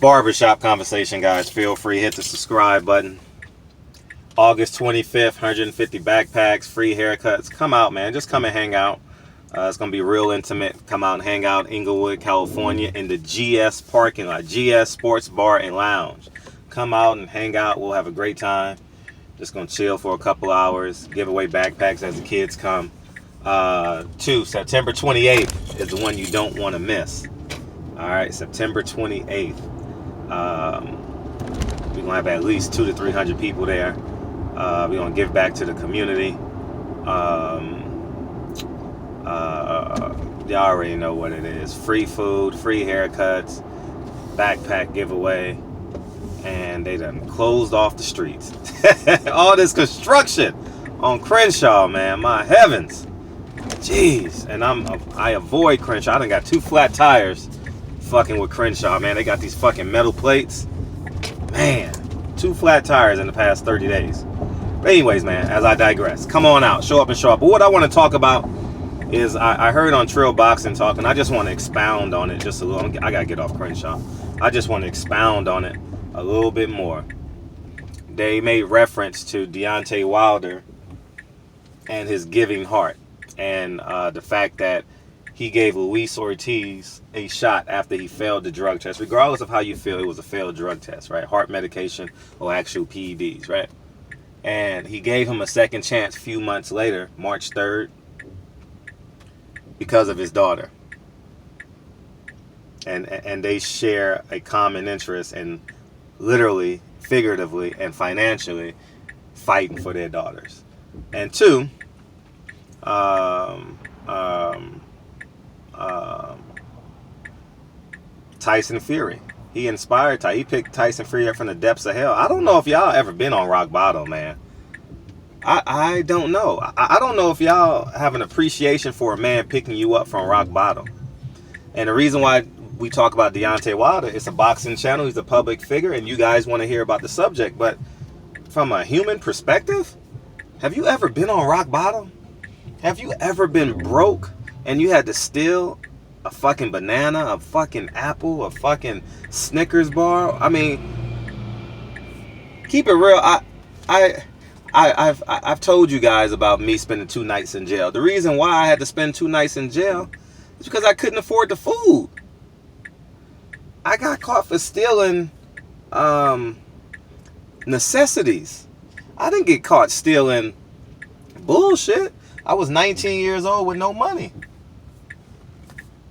Barbershop conversation, guys. Feel free, hit the subscribe button. August 25th, 150 backpacks, free haircuts. Come out, man. Just come and hang out. It's going to be real intimate. Come out and hang out in Inglewood, California in the GS parking lot. GS Sports Bar and Lounge. Come out and hang out. We'll have a great time. Just going to chill for a couple hours. Give away backpacks as the kids come. 2, September 28th is the one you don't want to miss. All right, September 28th. We're going to have at least 200 to 300 people there. We're going to give back to the community. Y'all already know what it is. Free food, free haircuts, backpack giveaway. And they done closed off the streets. All this construction on Crenshaw, man. My heavens. Jeez. And I avoid Crenshaw. I done got 2 flat tires fucking with Crenshaw, man. They got these fucking metal plates. Man, 2 flat tires in the past 30 days. But anyways, man, as I digress, come on out, show up and show up. But what I want to talk about is I heard on Trill Boxing Talk, and I just want to expound on it just a little. I got to get off Crenshaw. I just want to expound on it a little bit more. They made reference to Deontay Wilder and his giving heart, and the fact that he gave Luis Ortiz a shot after he failed the drug test. Regardless of how you feel, it was a failed drug test, right? Heart medication or actual PEDs, right? And he gave him a second chance a few months later, March 3rd, because of his daughter. And they share a common interest in literally, figuratively, and financially fighting for their daughters. And 2, Tyson Fury. He inspired Ty. He picked Tyson Fury up from the depths of hell. I don't know if y'all ever been on rock bottom, man. I don't know. I don't know if y'all have an appreciation for a man picking you up from rock bottom. And the reason why we talk about Deontay Wilder, it's a boxing channel. He's a public figure, and you guys want to hear about the subject. But from a human perspective, have you ever been on rock bottom? Have you ever been broke and you had to steal a fucking banana, a fucking apple, a fucking Snickers bar? I mean, keep it real. I've told you guys about me spending 2 nights in jail. The reason why I had to spend 2 nights in jail is because I couldn't afford the food. I got caught for stealing necessities. I didn't get caught stealing bullshit. I was 19 years old with no money.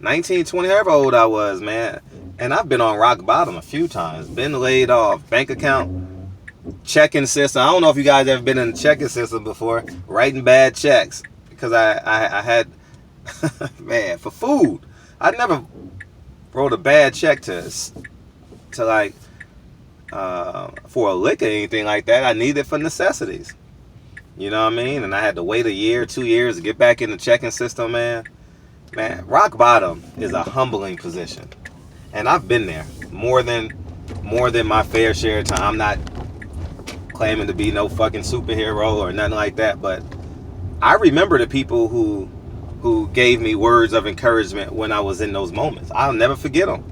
19, 20, however old I was, man. And I've been on rock bottom a few times. Been laid off. Bank account, checking system. I don't know if you guys ever been in the checking system before. Writing bad checks. Because I had, man, for food. I never wrote a bad check to like, for a lick or anything like that. I need it for necessities. You know what I mean? And I had to wait 1 year, 2 years to get back in the checking system, man. Man, rock bottom is a humbling position. And I've been there more than my fair share of time. I'm not claiming to be no fucking superhero or nothing like that, but I remember the people who gave me words of encouragement when I was in those moments. I'll never forget them.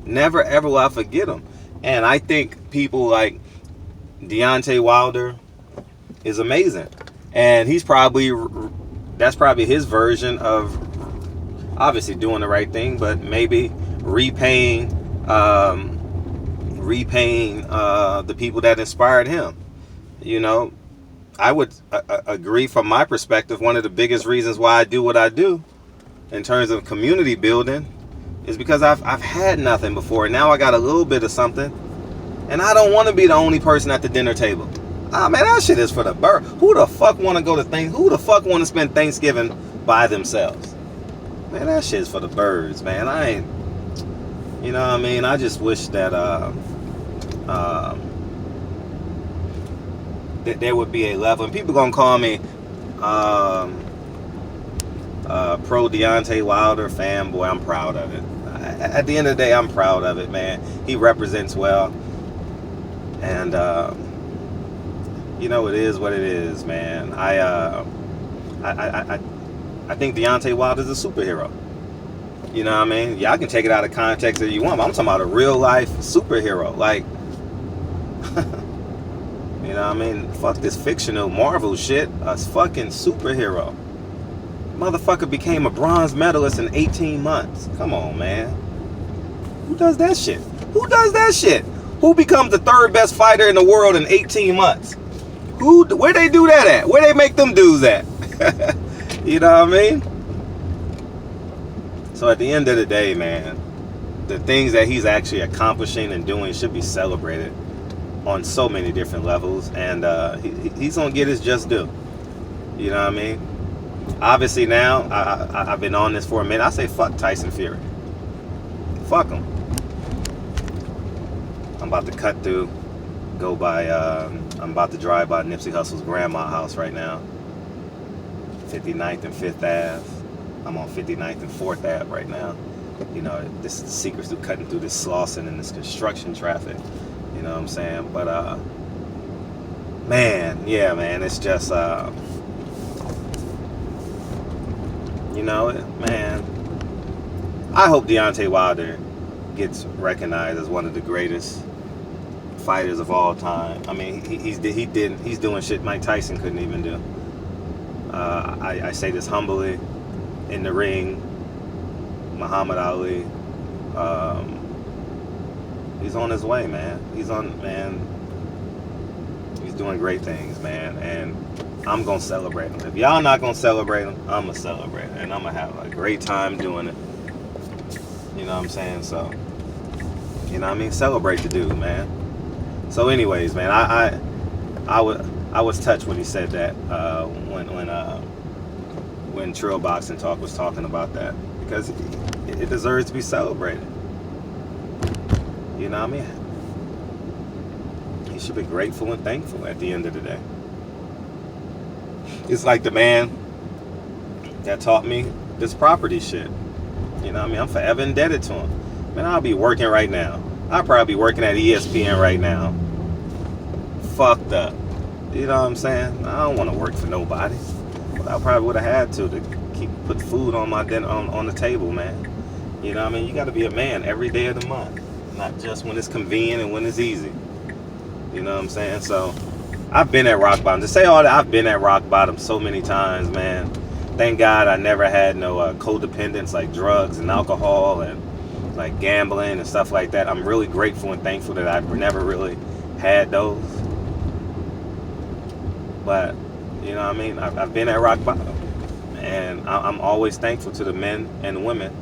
Never, ever will I forget them. And I think people like Deontay Wilder is amazing. And that's probably his version of obviously doing the right thing, but maybe repaying the people that inspired him. You know, I would agree from my perspective, one of the biggest reasons why I do what I do in terms of community building is because I've had nothing before. Now I got a little bit of something, and I don't want to be the only person at the dinner table. Ah, man, that shit is for the bird. Who the fuck want to go to who the fuck want to spend Thanksgiving by themselves? Man, that shit's for the birds, man. I ain't, you know what I mean? I just wish that that there would be a level, and people gonna call me pro Deontay Wilder fanboy. I'm proud of it. At the end of the day, I'm proud of it, man. He represents well, and you know, it is what it is, man. I think Deontay Wilder is a superhero. You know what I mean? Y'all can take it out of context if you want, but I'm talking about a real life superhero. Like, you know what I mean? Fuck this fictional Marvel shit. A fucking superhero. Motherfucker became a bronze medalist in 18 months. Come on, man. Who does that shit? Who does that shit? Who becomes the third best fighter in the world in 18 months? Where they do that at? Where they make them dudes at? You know what I mean? So at the end of the day, man, the things that he's actually accomplishing and doing should be celebrated on so many different levels, and he's gonna get his just due. You know what I mean? Obviously now, I've been on this for a minute. I say fuck Tyson Fury. Fuck him. I'm about to cut through, go by, I'm about to drive by Nipsey Hussle's grandma house right now. 59th and 5th Ave. I'm on 59th and 4th Ave right now. You know, this is the secrets to cutting through this Slauson and this construction traffic. You know what I'm saying? But, man, yeah, man, it's just, you know, man, I hope Deontay Wilder gets recognized as one of the greatest fighters of all time. I mean, he's doing shit Mike Tyson couldn't even do. I say this humbly. In the ring, Muhammad Ali, he's on his way, man. He's doing great things, man, and I'm gonna celebrate him. If y'all not gonna celebrate him, I'm gonna celebrate him, and I'm gonna have a great time doing it. You know what I'm saying? So, you know what I mean? Celebrate the dude, man. So anyways, man, I was touched when he said that, when Trill Boxing Talk was talking about that, because it deserves to be celebrated. You know what I mean? He should be grateful and thankful at the end of the day. It's like the man that taught me this property shit. You know what I mean? I'm forever indebted to him. Man, I'll be working right now. I'll probably be working at ESPN right now. Fucked up. You know what I'm saying? I don't want to work for nobody. I probably would have had to put food on my dinner on the table, man. You know what I mean? You got to be a man every day of the month, not just when it's convenient and when it's easy. You know what I'm saying? So I've been at rock bottom. To say all that, I've been at rock bottom so many times, man. Thank God I never had no codependence like drugs and alcohol and like gambling and stuff like that. I'm really grateful and thankful that I've never really had those. But you know what I mean? I've been at rock bottom, and I'm always thankful to the men and women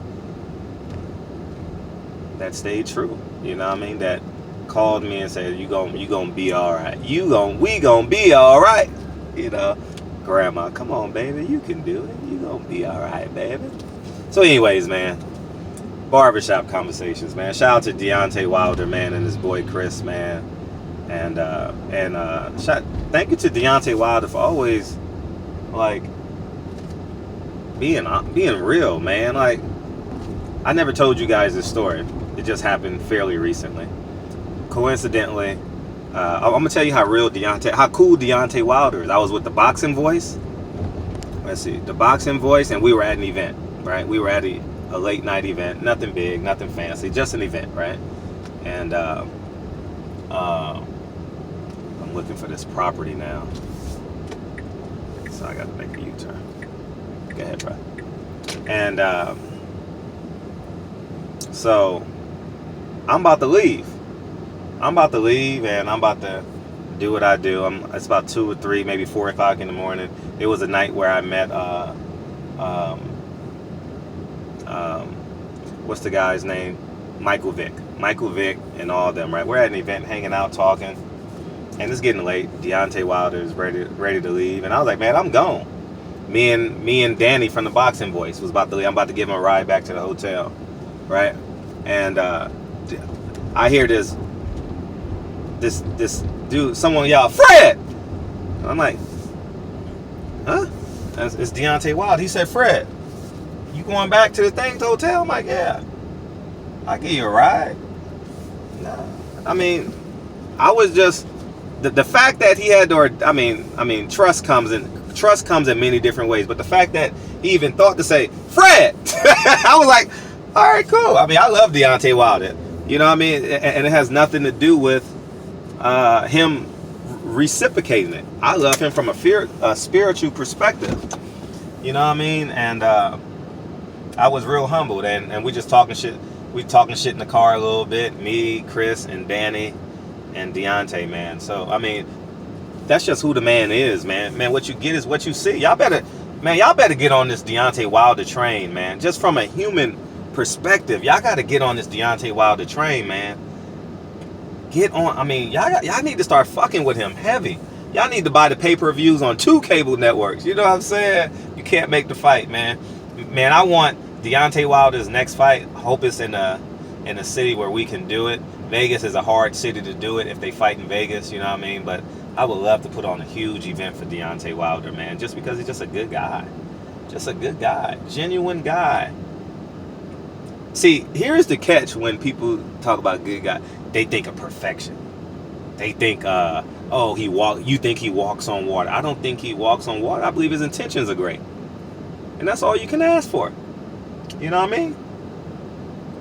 that stayed true. You know what I mean? That called me and said, "You gonna be all right. We gonna be all right." You know, Grandma, come on, baby, you can do it. You gonna be all right, baby. So, anyways, man, barbershop conversations, man. Shout out to Deontay Wilder, man, and his boy Chris, man. And thank you to Deontay Wilder for always like being real, man. Like, I never told you guys this story. It just happened fairly recently. Coincidentally, I'm gonna tell you how cool Deontay Wilder is. I was with the Boxing Voice. Let's see, the Boxing Voice, and we were at an event, right? We were at a late night event, nothing big, nothing fancy, just an event, right? And I'm looking for this property now, so I gotta make a U-turn. Go ahead, bro. And so I'm about to leave. And I'm about to do what I do. It's about 2 or 3, maybe 4 o'clock in the morning. It was a night where I met what's the guy's name? Michael Vick and all of them, right? We're at an event, hanging out, talking, and it's getting late. Deontay Wilder is ready to leave, and I was like, man, I'm gone. Me and Danny from the Boxing Voice was about to leave. I'm about to give him a ride back to the hotel, right? And I hear this dude, someone yell, "Fred!" I'm like, huh? It's Deontay Wilder. He said, "Fred, you going back to the hotel?" I'm like, "Yeah, I'll give you a ride." No, I mean, I was just the fact that he had to. I mean, trust comes in many different ways, but the fact that he even thought to say, "Fred," I was like, All right, cool. I mean, I love Deontay Wilder. You know what I mean? And it has nothing to do with him reciprocating it. I love him from a spiritual perspective. You know what I mean? And I was real humbled, and we just talking shit. We talking shit in the car a little bit. Me, Chris, and Danny, and Deontay, man. So I mean, that's just who the man is, man. Man, what you get is what you see. Y'all better get on this Deontay Wilder train, man. Just from a human perspective, y'all got to get on this Deontay Wilder train, man. Get on. I mean, y'all need to start fucking with him heavy. Y'all need to buy the pay-per-views on 2 cable networks. You know what I'm saying? You can't make the fight, man. Man, I want Deontay Wilder's next fight. I hope it's in a city where we can do it. Vegas is a hard city to do it if they fight in Vegas, you know what I mean? But I would love to put on a huge event for Deontay Wilder, man, just because he's just a good guy. Just a good guy. Genuine guy. See, here's the catch when people talk about good guy. They think of perfection. They think, you think he walks on water. I don't think he walks on water. I believe his intentions are great. And that's all you can ask for. You know what I mean?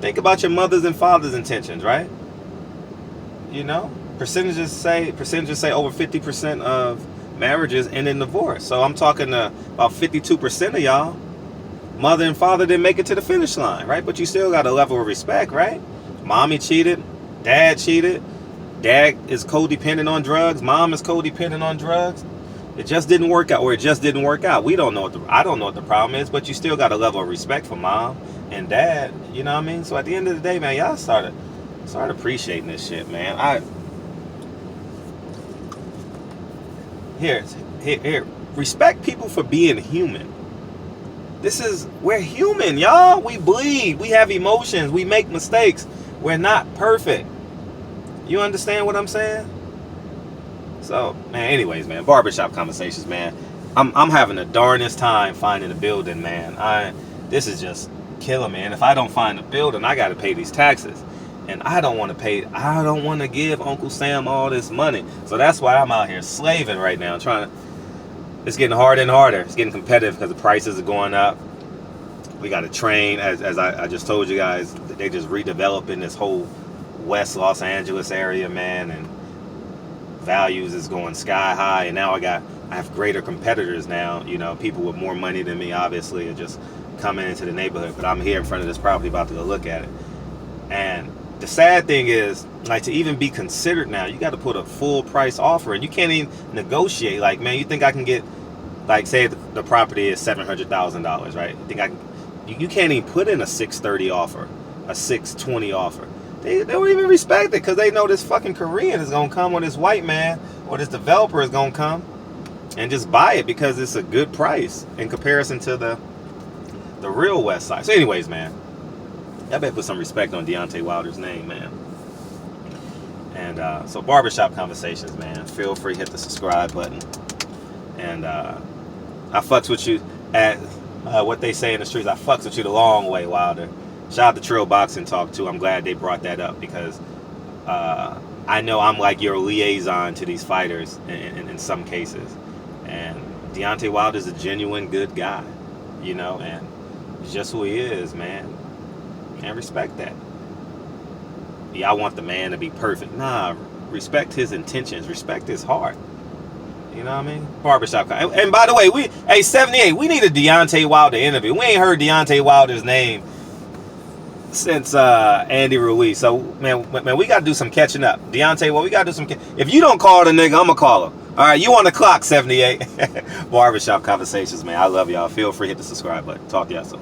Think about your mother's and father's intentions, right? You know? Percentages say over 50% of marriages end in divorce. So I'm talking about 52% of y'all, mother and father didn't make it to the finish line, right? But you still got a level of respect, right? Mommy cheated, dad cheated, dad is codependent on drugs, mom is codependent on drugs. It just didn't work out, or it just didn't work out. I don't know what the problem is, but you still got a level of respect for mom and dad. You know what I mean? So at the end of the day, man, y'all start appreciating this shit, man. Here, respect people for being human. We're human, y'all. We bleed. We have emotions. We make mistakes. We're not perfect. You understand what I'm saying? So, man, anyways, man, barbershop conversations, man. I'm having the darnest time finding a building, man. This is just killing me. And if I don't find a building, I got to pay these taxes. And I don't want to give Uncle Sam all this money. So that's why I'm out here slaving right now, it's getting harder and harder. It's getting competitive because the prices are going up. We got to train, as I just told you guys, they just redeveloping this whole West Los Angeles area, man, and values is going sky high. And now I have greater competitors now, you know, people with more money than me, obviously, are just coming into the neighborhood. But I'm here in front of this property about to go look at it. And the sad thing is, like, to even be considered now, you got to put a full price offer, and you can't even negotiate. Like, man, you think I can get, like, say the property is $700,000, right? You can't even put in a $630 offer, a $620 offer. They don't even respect it because they know this fucking Korean is gonna come, or this white man or this developer is gonna come and just buy it because it's a good price in comparison to the real West Side. So, anyways, man, I better put some respect on Deontay Wilder's name, man. And so, barbershop conversations, man. Feel free, hit the subscribe button. And I fucks with you at what they say in the streets. I fucks with you the long way, Wilder. Shout out to Trill Boxing Talk too. I'm glad they brought that up because I know I'm like your liaison to these fighters in some cases. And Deontay Wilder's a genuine good guy, you know, and it's just who he is, man. Can't respect that. Yeah, I want the man to be perfect. Nah, respect his intentions, respect his heart. You know what I mean? Barbershop. And by the way, 78, we need a Deontay Wilder interview. We ain't heard Deontay Wilder's name since Andy Ruiz. So, man, we got to do some catching up. Deontay, well, we got to do some if you don't call the nigga, I'm going to call him. All right, you on the clock, 78. Barbershop conversations, man. I love y'all. Feel free to hit the subscribe button. Talk to y'all soon.